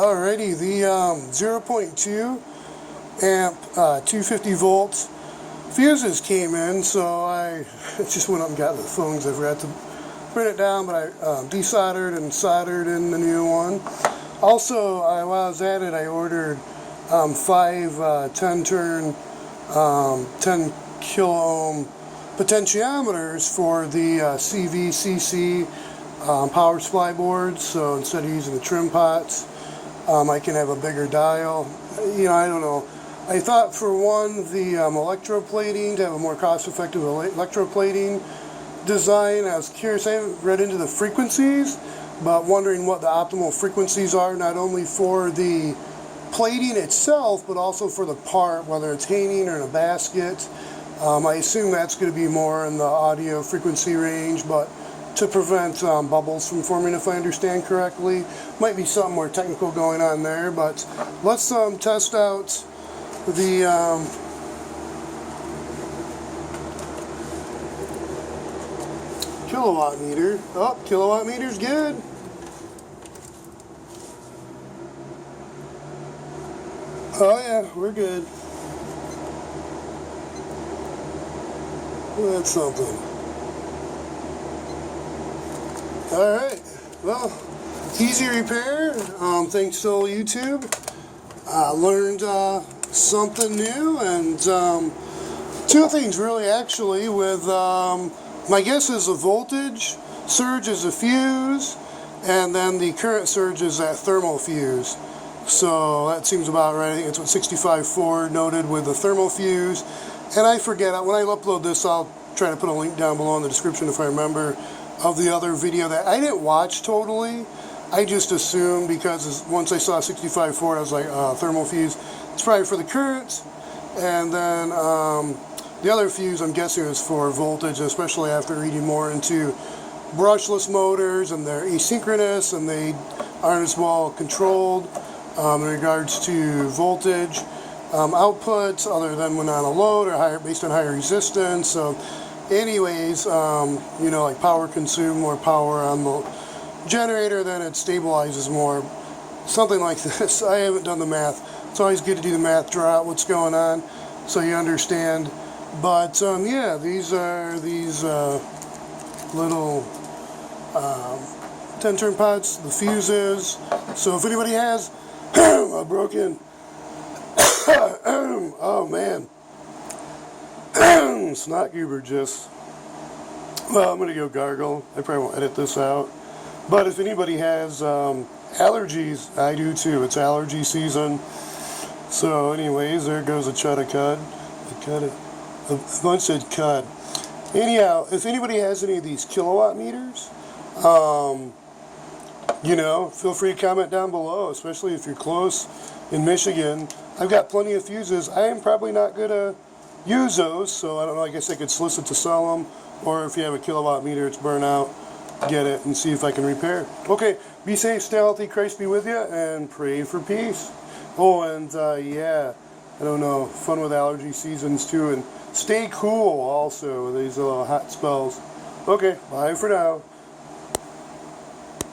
Alrighty, the 0.2 amp 250 volts fuses came in, so I just went up and got the phone because I forgot to print it down, but I desoldered and soldered in the new one. Also, while I was at it, I ordered 5 10-turn 10 kilo ohm potentiometers for the CVCC power supply boards, so instead of using the trim pots, I can have a bigger dial. You know, I don't know. I thought for one, the electroplating, to have a more cost-effective electroplating design. I was curious, I haven't read into the frequencies, but wondering what the optimal frequencies are, not only for the plating itself, but also for the part, whether it's hanging or in a basket. I assume that's going to be more in the audio frequency range, but to prevent bubbles from forming, if I understand correctly. Might be something more technical going on there, but let's test out the kilowatt meter. Oh, kilowatt meter's good. Oh yeah, we're good. Well, that's something. Alright, well, easy repair, thanks to YouTube. Learned something new, and two things really, actually, with, my guess is the voltage surge is a fuse, and then the current surge is that thermal fuse. So that seems about right. I think it's what 65.4 noted with the thermal fuse. And I forget, when I upload this, I'll try to put a link down below in the description if I remember, of the other video that I didn't watch totally. I just assumed, because once I saw 65.4, I was like, thermal fuse. It's probably for the current. And then the other fuse, I'm guessing, is for voltage, especially after reading more into brushless motors, and they're asynchronous, and they aren't as well controlled in regards to voltage outputs, other than when on a load or higher, based on higher resistance. So anyways, you know, like power consumed, more power on the generator, then it stabilizes more, something like this. I haven't done the math. It's always good to do the math, draw out what's going on so you understand. But yeah, these are these little 10-turn pots, the fuses. So if anybody has a broken oh man, snot goober just, well, I'm gonna go gargle. I probably won't edit this out, but if anybody has allergies, I do too. It's allergy season. So anyways, there goes a chudda cud. I cut it. A bunch said cud. Anyhow, if anybody has any of these kilowatt meters, you know, feel free to comment down below, especially if you're close in Michigan. I've got plenty of fuses. I am probably not going to use those, so I don't know, I guess I could solicit to sell them, or if you have a kilowatt meter, it's burnt out, get it and see if I can repair. Okay, be safe, stay healthy, Christ be with you, and pray for peace. Oh, and yeah, I don't know, fun with allergy seasons too, and stay cool also, these little hot spells. Okay, bye for now.